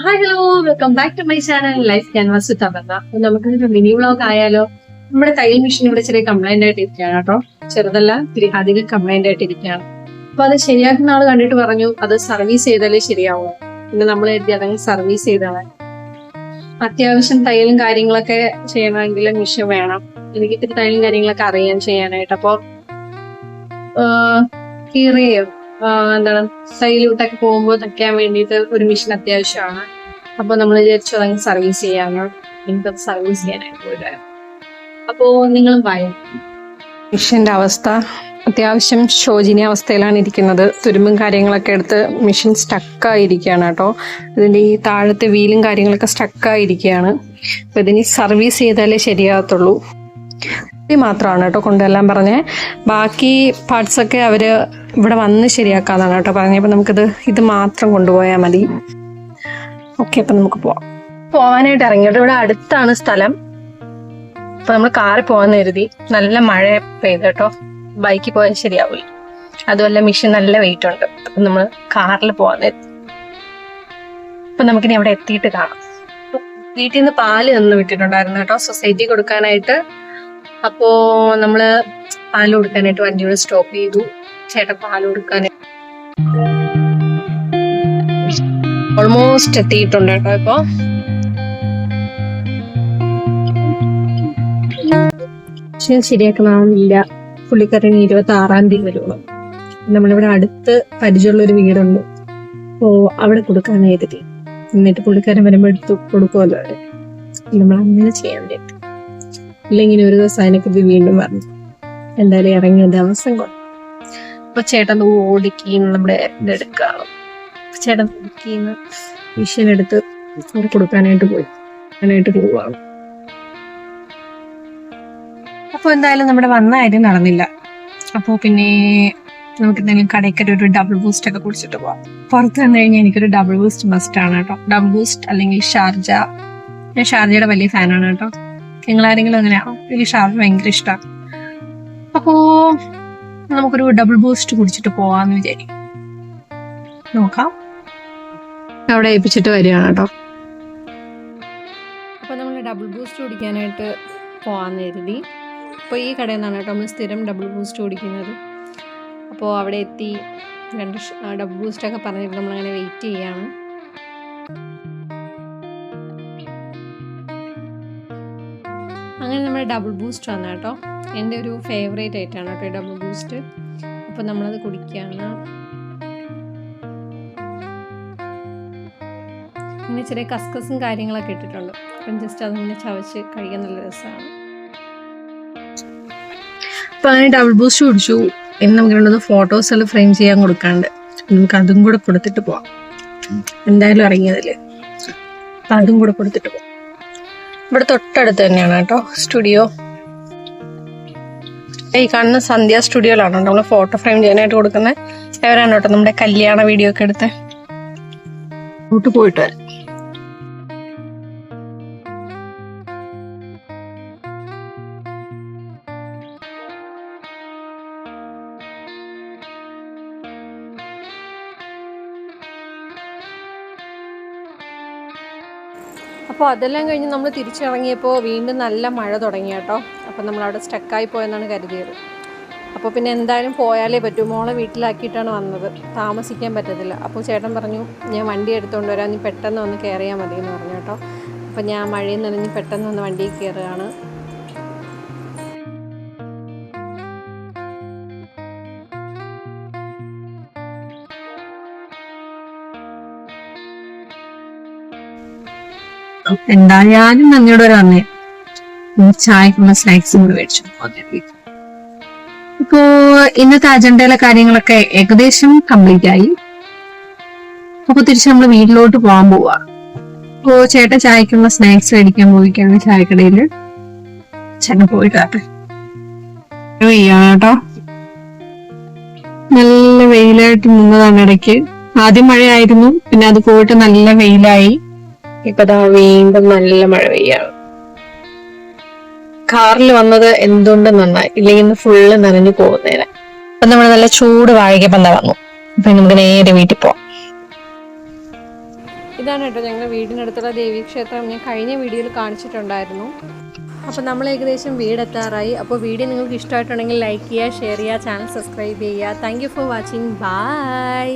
Hi hello, welcome back to my channel life canvas with Aparna. അപ്പൊ നമുക്കൊരു mini vlog ആയാലോ. നമ്മുടെ തയ്യൽ മെഷീൻ ഇവിടെ ചെറിയ കംപ്ലൈന്റ് ആയിട്ട് ഇരിക്കുകയാണ് കേട്ടോ. ചെറുതല്ല, ഇത്തിരി അധികം കംപ്ലൈന്റ് ആയിട്ട് ഇരിക്കുകയാണ്. അപ്പൊ അത് ശരിയാക്കുന്ന ആൾ കണ്ടിട്ട് പറഞ്ഞു അത് സർവീസ് ചെയ്താലേ ശരിയാവും. പിന്നെ നമ്മൾ എഴുതി അതങ്ങ് സർവീസ് ചെയ്താണ്. അത്യാവശ്യം തയ്യലും കാര്യങ്ങളൊക്കെ ചെയ്യണമെങ്കിൽ മെഷീൻ വേണം. എനിക്ക് ഇത്തിരി തയ്യലും കാര്യങ്ങളൊക്കെ അറിയാൻ ചെയ്യാനായിട്ട്. അപ്പൊ കീറിയോ എന്താണ് തയ്യലൂട്ടൊക്കെ പോകുമ്പോൾ തയ്ക്കാൻ വേണ്ടിയിട്ട് ഒരു മെഷീൻ അത്യാവശ്യമാണ്. അപ്പൊ നമ്മൾ വിചാരിച്ചു അതങ്ങ് സർവീസ് ചെയ്യാനോ. എനിക്കത് സർവീസ് ചെയ്യാനായിട്ട് പോയിട്ടായിരുന്നു. അപ്പോ നിങ്ങളും ഭയം മെഷീന്റെ അവസ്ഥ അത്യാവശ്യം ശോചനീയ അവസ്ഥയിലാണ് ഇരിക്കുന്നത്. തുരുമ്പും കാര്യങ്ങളൊക്കെ എടുത്ത് മെഷീൻ സ്റ്റക്കായിരിക്കുകയാണ് കേട്ടോ. ഇതിന്റെ ഈ താഴത്തെ വീലും കാര്യങ്ങളൊക്കെ സ്റ്റക്കായിരിക്കുകയാണ്. അപ്പൊ ഇതിന് സർവീസ് ചെയ്താലേ ശരിയാകത്തുള്ളൂ. മാത്രമാണ് കേട്ടോ കൊണ്ടുവരാൻ പറഞ്ഞേ. ബാക്കി പാർട്സ് ഒക്കെ അവര് ഇവിടെ വന്ന് ശരിയാക്കാന്നാണ് കേട്ടോ പറഞ്ഞത്. അപ്പൊ ഇത് മാത്രം കൊണ്ടുപോയാൽ മതി. ഓക്കെ, അപ്പൊ നമുക്ക് പോവാനായിട്ട് ഇറങ്ങിയിട്ട് ഇവിടെ അടുത്താണ് സ്ഥലം. അപ്പൊ നമ്മൾ കാറിൽ പോകാന്ന് കരുതി. നല്ല മഴ പെയ്ത് കേട്ടോ. ബൈക്കിൽ പോയാൽ ശരിയാവില്ല. അതുമല്ല മെഷീൻ നല്ല വെയിറ്റ് ഉണ്ട്. അപ്പൊ നമ്മൾ കാറിൽ പോകാന്ന് കരുതി. അപ്പൊ നമുക്കിനി അവിടെ എത്തിയിട്ട് കാണാം. വീട്ടിൽ നിന്ന് പാല് തന്നു വിട്ടിട്ടുണ്ടായിരുന്നു കേട്ടോ, സൊസൈറ്റി കൊടുക്കാനായിട്ട്. അപ്പോ നമ്മള് പാല് കൊടുക്കാനായിട്ട് വണ്ടിയോട് സ്റ്റോപ്പ് ചെയ്തു. ചേട്ടൻ പാല് കൊടുക്കാനായിട്ട് ഓൾമോസ്റ്റ് എത്തിയിട്ടുണ്ട് കേട്ടോ. ഇപ്പൊ ശരിയാക്കണമെന്നില്ല. പുള്ളിക്കാരന് 26-ാം തീയതി വരുള്ളൂ. നമ്മളിവിടെ അടുത്ത് പരിചയമുള്ള ഒരു വീടുണ്ട്. അപ്പോ അവിടെ കൊടുക്കാനായിട്ട് എന്നിട്ട് പുള്ളിക്കാരൻ വരുമ്പോ എടുത്ത് കൊടുക്കുമല്ലോ. നമ്മൾ അങ്ങനെ ചെയ്യാൻ പറ്റും. ഇല്ലെങ്കിൽ ഒരു ദിവസം അതിനെക്കുറിച്ച് വീണ്ടും പറഞ്ഞു. എന്തായാലും ഇറങ്ങിയ ദിവസം കൊണ്ട് അപ്പൊ ചേട്ടൻ ഓടിക്കുന്ന നമ്മുടെ ഇതെടുക്കാണ്. ചേട്ടൻ ഓടിക്കുന്ന മെഷീൻ എടുത്ത് കൊടുക്കാനായിട്ട് പോവാണ്. അപ്പൊ എന്തായാലും നമ്മുടെ വന്ന കാര്യം നടന്നില്ല. അപ്പൊ പിന്നെ നമുക്ക് എന്തെങ്കിലും കടയ്ക്കൊരു ഒരു ഡബിൾ ബൂസ്റ്റ് ഒക്കെ കുടിച്ചിട്ട് പോവാം. പുറത്ത് വന്നു കഴിഞ്ഞാൽ എനിക്കൊരു ഡബിൾ ബൂസ്റ്റ് മസ്റ്റ് ആണ് കേട്ടോ. ഡബിൾ ബൂസ്റ്റ് അല്ലെങ്കിൽ ഷാർജ. ഞാൻ ഷാർജയുടെ വലിയ ഫാനാണ് കേട്ടോ. നിങ്ങളാരെങ്കിലും അങ്ങനെയാണോ? എനിക്ക് ഷാർജ ഭയങ്കര ഇഷ്ടമാണ്. അപ്പോ നമുക്കൊരു ഡബിൾ ബൂസ്റ്റ് കുടിച്ചിട്ട് പോവാന്ന് വിചാരിക്കും. നോക്കാം. അവിടെ ഏൽപ്പിച്ചിട്ട് വരികയാണ് കേട്ടോ. അപ്പൊ നമ്മൾ ഡബിൾ ബൂസ്റ്റ് കുടിക്കാനായിട്ട് പോവാന്ന് കരുതി. അപ്പോൾ ഈ കടയിൽ നിന്നാണ് കേട്ടോ നമ്മൾ സ്ഥിരം ഡബിൾ ബൂസ്റ്റ് കുടിക്കുന്നത്. അപ്പോൾ അവിടെ എത്തി 2 ഡബിൾ ബൂസ്റ്റൊക്കെ പറഞ്ഞിട്ട് നമ്മളങ്ങനെ വെയിറ്റ് ചെയ്യാണ്. അങ്ങനെ നമ്മൾ ഡബിൾ ബൂസ്റ്റ് വന്ന കേട്ടോ. എൻ്റെ ഒരു ഫേവറേറ്റ് ആയിട്ടാണ് കേട്ടോ ഡബിൾ ബൂസ്റ്റ്. അപ്പം നമ്മളത് കുടിക്കുകയാണ്. ഇങ്ങനെ ചെറിയ കസ്കസും കാര്യങ്ങളൊക്കെ ഇട്ടിട്ടുണ്ട്. അപ്പം ജസ്റ്റ് അതിങ്ങനെ ചവച്ച് കഴിക്കാൻ നല്ല രസമാണ്. അപ്പം അങ്ങനെ ഡബിൾ ബൂസ്റ്റ് കുടിച്ചു. ഇനി നമുക്ക് ഫോട്ടോസ് എല്ലാം ഫ്രെയിം ചെയ്യാൻ കൊടുക്കാണ്ട് നമുക്ക് അതും കൂടെ കൊടുത്തിട്ട് പോവാം. എന്തായാലും ഇറങ്ങിയതല്ലേ, അപ്പം അതും കൂടെ കൊടുത്തിട്ട് പോവാം. ഇവിടെ തൊട്ടടുത്ത് തന്നെയാണ് കേട്ടോ സ്റ്റുഡിയോ. ഈ കാണുന്ന സന്ധ്യ സ്റ്റുഡിയോയിലാണ് നമ്മൾ ഫോട്ടോ ഫ്രെയിം ചെയ്യാനായിട്ട് കൊടുക്കുന്നത്. എവരാണ് കേട്ടോ നമ്മുടെ കല്യാണ വീഡിയോ ഒക്കെ എടുത്ത് അങ്ങോട്ട് പോയിട്ട് വരാം. അപ്പോൾ അതെല്ലാം കഴിഞ്ഞ് നമ്മൾ തിരിച്ചിറങ്ങിയപ്പോൾ വീണ്ടും നല്ല മഴ തുടങ്ങി കേട്ടോ. അപ്പോൾ നമ്മളവിടെ സ്റ്റക്കായി പോയെന്നാണ് കരുതിയത്. അപ്പോൾ പിന്നെ എന്തായാലും പോയാലേ പറ്റൂ. മോളെ വീട്ടിലാക്കിയിട്ടാണ് വന്നത്, താമസിക്കാൻ പറ്റത്തില്ല. അപ്പോൾ ചേട്ടൻ പറഞ്ഞു ഞാൻ വണ്ടി എടുത്തുകൊണ്ട് വരാം, നീ പെട്ടെന്ന് വന്ന് കയറിയാൽ മതി എന്ന് പറഞ്ഞു കേട്ടോ. അപ്പോൾ ഞാൻ മഴയിൽ നനഞ്ഞ് പെട്ടെന്ന് വന്ന് വണ്ടിയിൽ കയറുകയാണ്. എന്തായാലും നന്ദിയോട് വരെ വന്നേ. ചായക്കുള്ള സ്നാക്സും കൂടി മേടിച്ചു. ഇപ്പോ ഇന്നത്തെ അജണ്ടയിലെ കാര്യങ്ങളൊക്കെ ഏകദേശം കംപ്ലീറ്റ് ആയി. അപ്പൊ തിരിച്ച് നമ്മള് വീട്ടിലോട്ട് പോകാൻ പോവാ. ഇപ്പോ ചേട്ടൻ ചായക്കുള്ള സ്നാക്സ് മേടിക്കാൻ പോയിക്കാണ് ചായക്കടയില്. ചേട്ടൻ പോയിട്ടാട്ടെ കേട്ടോ. നല്ല വെയിലായിട്ട് നിന്നതാണ് ഇടയ്ക്ക്. ആദ്യം മഴയായിരുന്നു, പിന്നെ അത് പോയിട്ട് നല്ല വെയിലായി. ഇപ്പതാ വീണ്ടും നല്ല മഴ പെയ്യാണ്. കാറിൽ വന്നത് എന്തുകൊണ്ട് നന്നായി, ഇല്ലെങ്കിൽ ഫുള്ള് നനഞ്ഞു പോകുന്നേനെ. അപ്പൊ നമ്മള് നല്ല ചൂട് വാഴയ്ക്കപ്പം വന്നു. അപ്പൊ നമുക്ക് നേരെ വീട്ടിൽ പോവാം. ഇതാണ് കേട്ടോ ഞങ്ങളുടെ വീടിനടുത്തുള്ള ദേവീക്ഷേത്രം. ഞാൻ കഴിഞ്ഞ വീഡിയോയിൽ കാണിച്ചിട്ടുണ്ടായിരുന്നു. അപ്പോൾ നമ്മൾ ഏകദേശം വീടെത്താറായി. അപ്പോൾ വീഡിയോ നിങ്ങൾക്ക് ഇഷ്ടമായിട്ടുണ്ടെങ്കിൽ ലൈക്ക് ചെയ്യുക, ഷെയർ ചെയ്യുക, ചാനൽ സബ്സ്ക്രൈബ് ചെയ്യുക. Thank you for watching. By.